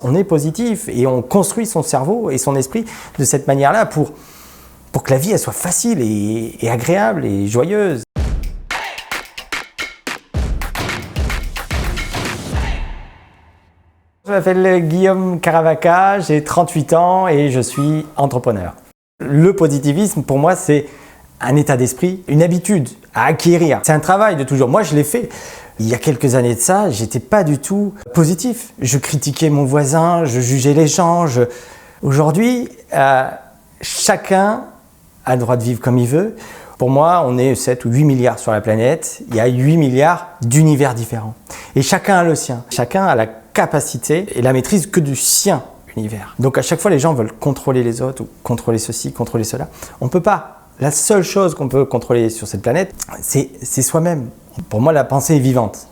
on est positif et on construit son cerveau et son esprit de cette manière-là pour que la vie elle soit facile et agréable et joyeuse. Je m'appelle Guillaume Caravaca, j'ai 38 ans et je suis entrepreneur. Le positivisme, pour moi, c'est un état d'esprit, une habitude à acquérir. C'est un travail de toujours. Moi, je l'ai fait. Il y a quelques années de ça, j'étais pas du tout positif. Je critiquais mon voisin, je jugeais les gens. Aujourd'hui, chacun a le droit de vivre comme il veut. Pour moi, on est 7 ou 8 milliards sur la planète. Il y a 8 milliards d'univers différents. Et chacun a le sien. Chacun a la capacité et la maîtrise que du sien univers. Donc à chaque fois, les gens veulent contrôler les autres ou contrôler ceci, contrôler cela. On ne peut pas. La seule chose qu'on peut contrôler sur cette planète, c'est soi-même. Pour moi, la pensée est vivante.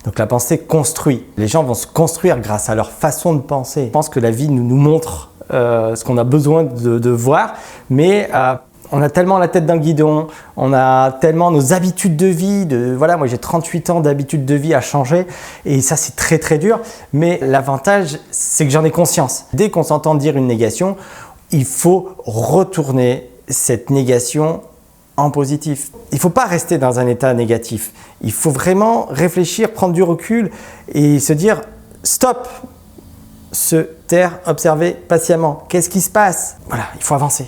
Donc la pensée construit. Les gens vont se construire grâce à leur façon de penser. Je pense que la vie nous montre ce qu'on a besoin de voir, mais on a tellement la tête dans le guidon, on a tellement nos habitudes de vie, voilà, moi j'ai 38 ans d'habitudes de vie à changer et ça c'est très très dur, mais l'avantage c'est que j'en ai conscience. Dès qu'on s'entend dire une négation, il faut retourner cette négation en positif. Il ne faut pas rester dans un état négatif, il faut vraiment réfléchir, prendre du recul et se dire stop, se taire, observer patiemment, qu'est-ce qui se passe? Voilà, il faut avancer.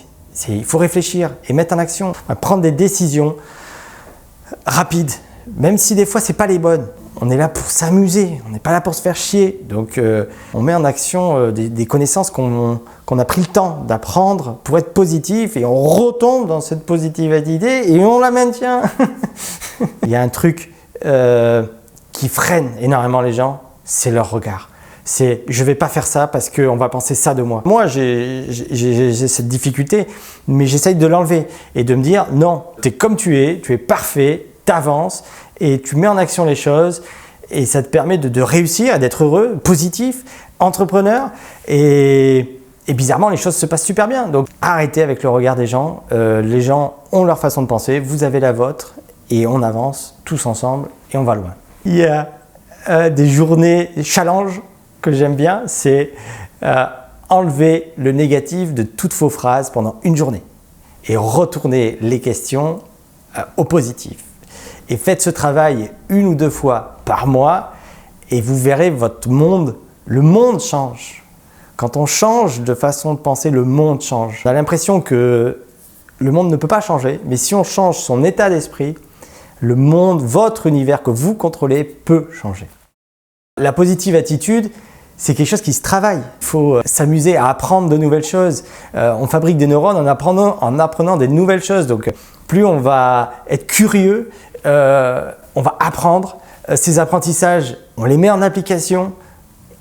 Il faut réfléchir et mettre en action, prendre des décisions rapides, même si des fois ce n'est pas les bonnes. On est là pour s'amuser, on n'est pas là pour se faire chier. Donc on met en action des connaissances qu'on a pris le temps d'apprendre pour être positif et on retombe dans cette positivité et on la maintient. Il y a un truc qui freine énormément les gens, c'est leur regard. C'est je vais pas faire ça parce qu'on va penser ça de moi. Moi, j'ai cette difficulté, mais j'essaye de l'enlever et de me dire non, tu es comme tu es parfait, tu avances et tu mets en action les choses et ça te permet de réussir, d'être heureux, positif, entrepreneur et bizarrement, les choses se passent super bien. Donc arrêtez avec le regard des gens. Les gens ont leur façon de penser, vous avez la vôtre et on avance tous ensemble et on va loin. Il y a des journées challenge que j'aime bien, c'est enlever le négatif de toutes vos phrases pendant une journée et retourner les questions au positif. Et faites ce travail 1 ou 2 fois par mois et vous verrez votre monde, le monde change. Quand on change de façon de penser, le monde change. On a l'impression que le monde ne peut pas changer, mais si on change son état d'esprit, le monde, votre univers que vous contrôlez peut changer. La positive attitude, c'est quelque chose qui se travaille. Il faut s'amuser à apprendre de nouvelles choses. On fabrique des neurones en apprenant des nouvelles choses. Donc, plus on va être curieux, on va apprendre. Ces apprentissages, on les met en application,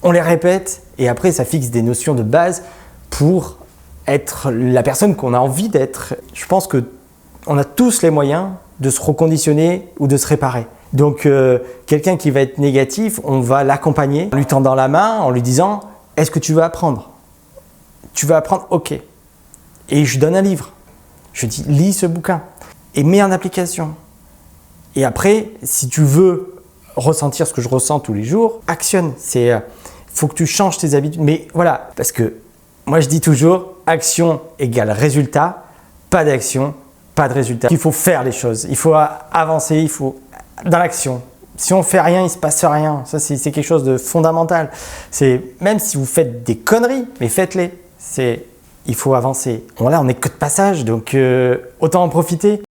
on les répète et après, ça fixe des notions de base pour être la personne qu'on a envie d'être. Je pense qu'on a tous les moyens de se reconditionner ou de se réparer. Donc, quelqu'un qui va être négatif, on va l'accompagner en lui tendant la main, en lui disant « Est-ce que tu veux apprendre ?» Tu veux apprendre ? Ok. Et je lui donne un livre. Je dis « Lis ce bouquin et mets en application. » Et après, si tu veux ressentir ce que je ressens tous les jours, actionne. Il faut que tu changes tes habitudes. Mais voilà, parce que moi je dis toujours « Action égale résultat, pas d'action, pas de résultat. » Il faut faire les choses, il faut avancer, il faut dans l'action. Si on fait rien, il se passe rien. Ça, c'est quelque chose de fondamental. Même si vous faites des conneries, mais faites-les. Il faut avancer. Bon, là, on n'est que de passage, donc autant en profiter.